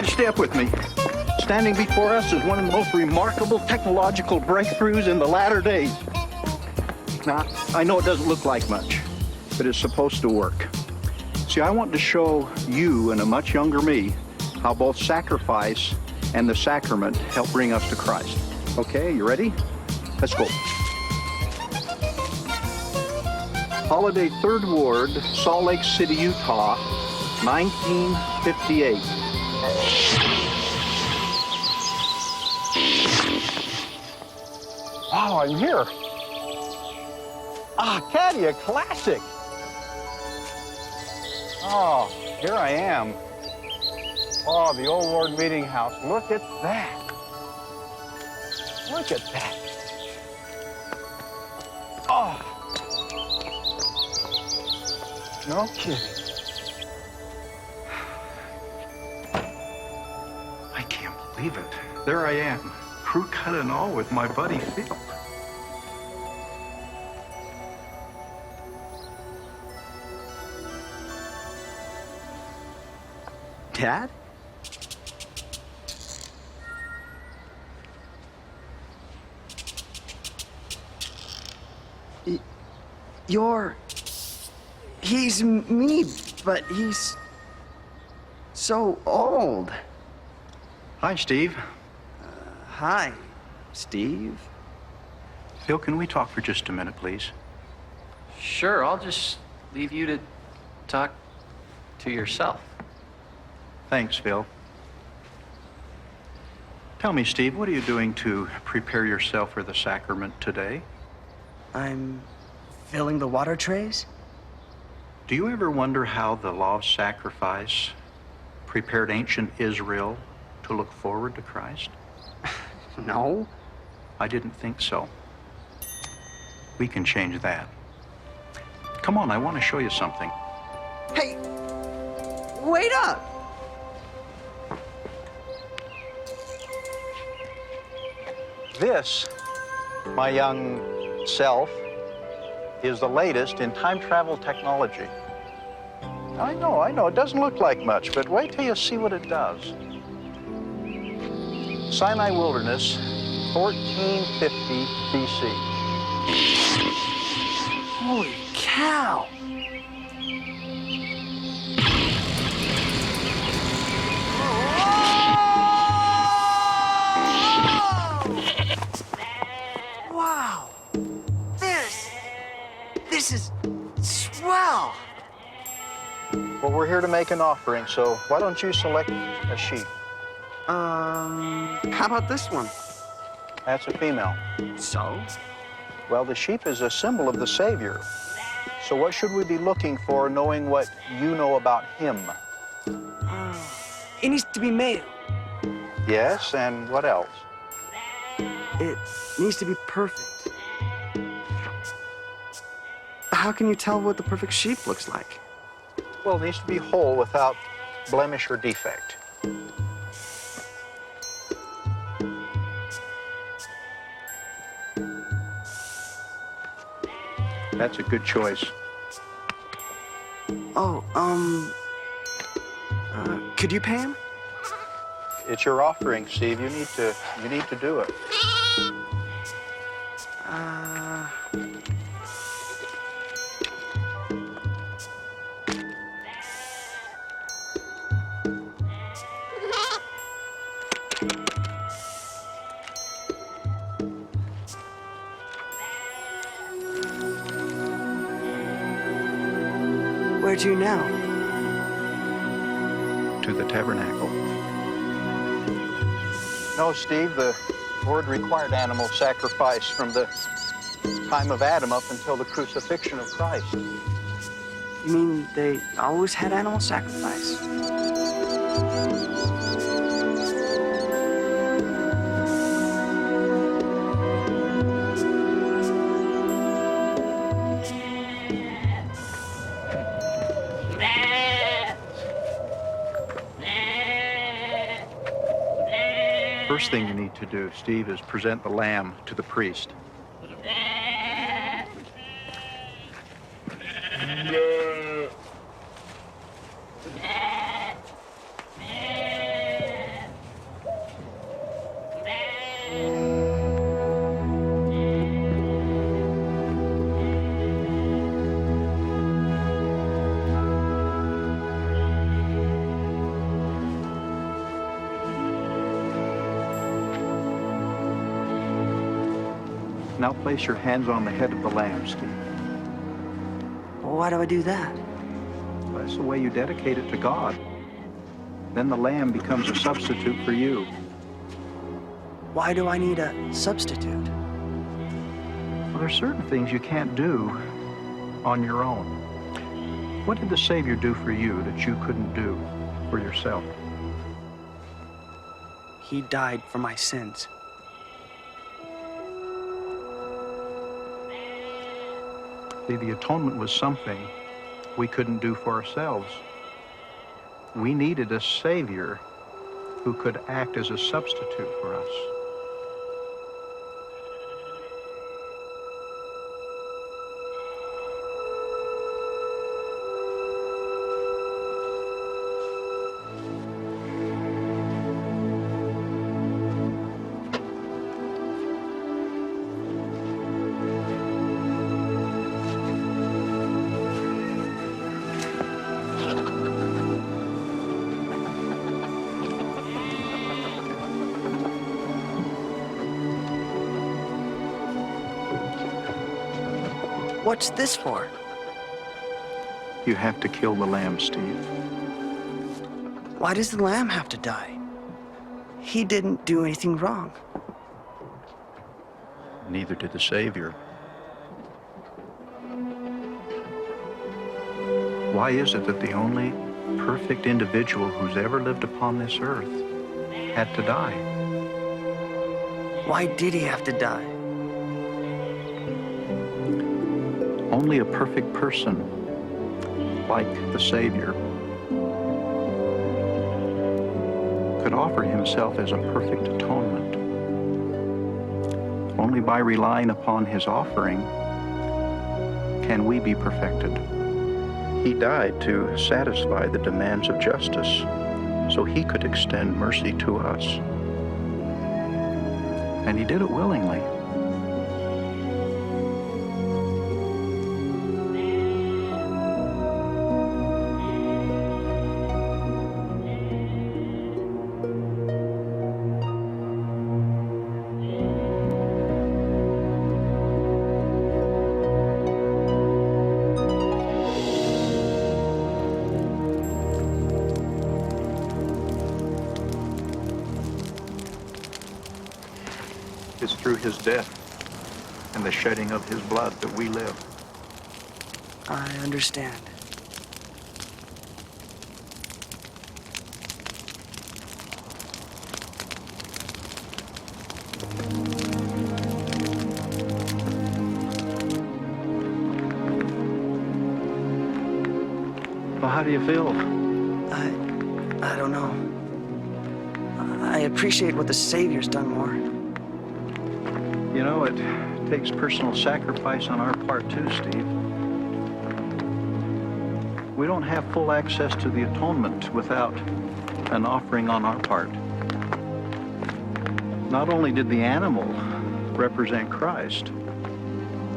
Try to stay up with me. Standing before us is one of the most remarkable technological breakthroughs in the latter days. Now, I know it doesn't look like much, but it's supposed to work. See, I want to show you and a much younger me how both sacrifice and the sacrament help bring us to Christ. Okay, you ready? Let's go. Holiday 3rd Ward, Salt Lake City, Utah, 1958. Wow, I'm here. Caddy, a classic. Oh, here I am. Oh, the old Ward Meeting House. Look at that. Look at that. Oh. No kidding. I can't believe it. There I am, crew cut and all with my buddy Phil. Dad? He's me, but he's so old. Hi, Steve. Hi, Steve. Phil, can we talk for just a minute, please? Sure, I'll just leave you to talk to yourself. Thanks, Phil. Tell me, Steve, what are you doing to prepare yourself for the sacrament today? I'm filling the water trays. Do you ever wonder how the law of sacrifice prepared ancient Israel to look forward to Christ? No. I didn't think so. We can change that. Come on, I want to show you something. Hey, wait up! This, my young self, is the latest in time travel technology. I know, it doesn't look like much, but wait till you see what it does. Sinai Wilderness, 1450 BC. Holy cow! Wow! This is swell! Well, we're here to make an offering, so why don't you select a sheep? How about this one? That's a female. So? Well, the sheep is a symbol of the Savior. So what should we be looking for, knowing what you know about him? It needs to be male. Yes, and what else? It needs to be perfect. How can you tell what the perfect sheep looks like? Well, it needs to be whole without blemish or defect. That's a good choice. Oh, could you pay him? It's your offering, Steve. You need to do it. Where to now? To the tabernacle. No, Steve, the Lord required animal sacrifice from the time of Adam up until the crucifixion of Christ. You mean they always had animal sacrifice? First thing you need to do, Steve, is present the lamb to the priest. Now place your hands on the head of the lamb, Steve. Well, why do I do that? That's the way you dedicate it to God. Then the lamb becomes a substitute for you. Why do I need a substitute? Well, there's certain things you can't do on your own. What did the Savior do for you that you couldn't do for yourself? He died for my sins. See, the atonement was something we couldn't do for ourselves. We needed a Savior who could act as a substitute for us. What's this for? You have to kill the lamb, Steve. Why does the lamb have to die? He didn't do anything wrong. Neither did the Savior. Why is it that the only perfect individual who's ever lived upon this earth had to die? Why did he have to die? Only a perfect person, like the Savior, could offer himself as a perfect atonement. Only by relying upon his offering can we be perfected. He died to satisfy the demands of justice, so he could extend mercy to us. And he did it willingly. It's through his death and the shedding of his blood that we live. I understand. Well, how do you feel? I don't know. I appreciate what the Savior's done more. You know, it takes personal sacrifice on our part too, Steve. We don't have full access to the atonement without an offering on our part. Not only did the animal represent Christ,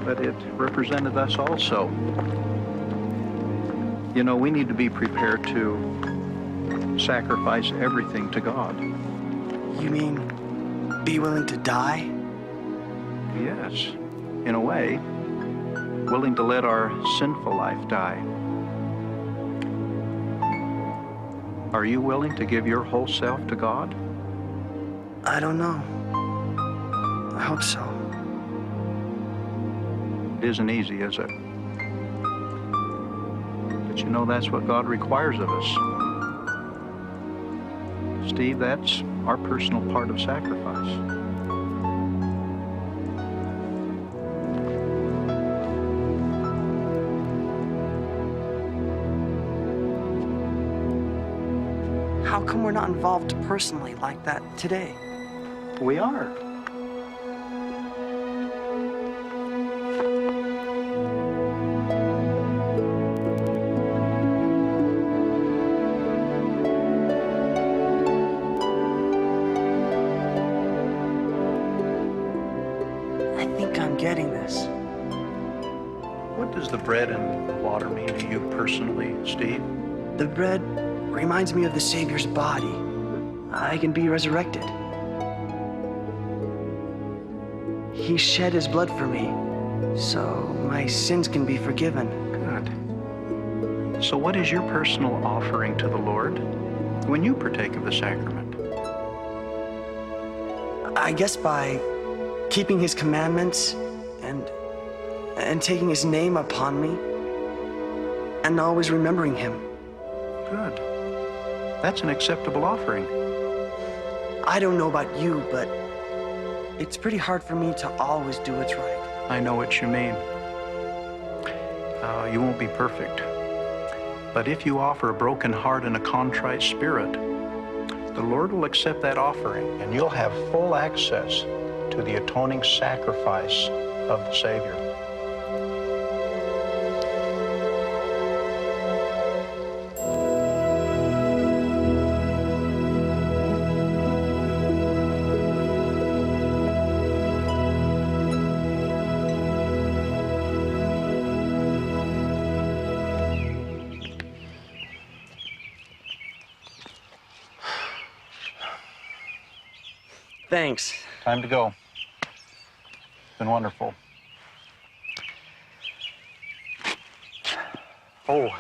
but it represented us also. You know, we need to be prepared to sacrifice everything to God. You mean be willing to die? Yes, in a way, willing to let our sinful life die. Are you willing to give your whole self to God? I don't know. I hope so. It isn't easy, is it? But you know, that's what God requires of us. Steve, that's our personal part of sacrifice. How come we're not involved personally like that today? We are. I think I'm getting this. What does the bread and water mean to you personally, Steve? The bread reminds me of the Savior's body. I can be resurrected. He shed his blood for me, so my sins can be forgiven. Good. So what is your personal offering to the Lord when you partake of the sacrament? I guess by keeping his commandments and taking his name upon me and always remembering him. Good. That's an acceptable offering. I don't know about you, but it's pretty hard for me to always do what's right. I know what you mean. You won't be perfect. But if you offer a broken heart and a contrite spirit, the Lord will accept that offering, and you'll have full access to the atoning sacrifice of the Savior. Thanks. Time to go. It's been wonderful. Oh,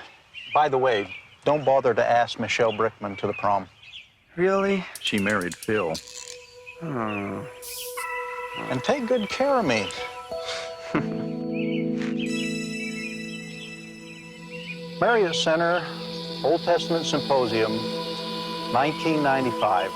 by the way, don't bother to ask Michelle Brickman to the prom. Really? She married Phil. Oh. And take good care of me. Marriott Center, Old Testament Symposium, 1995.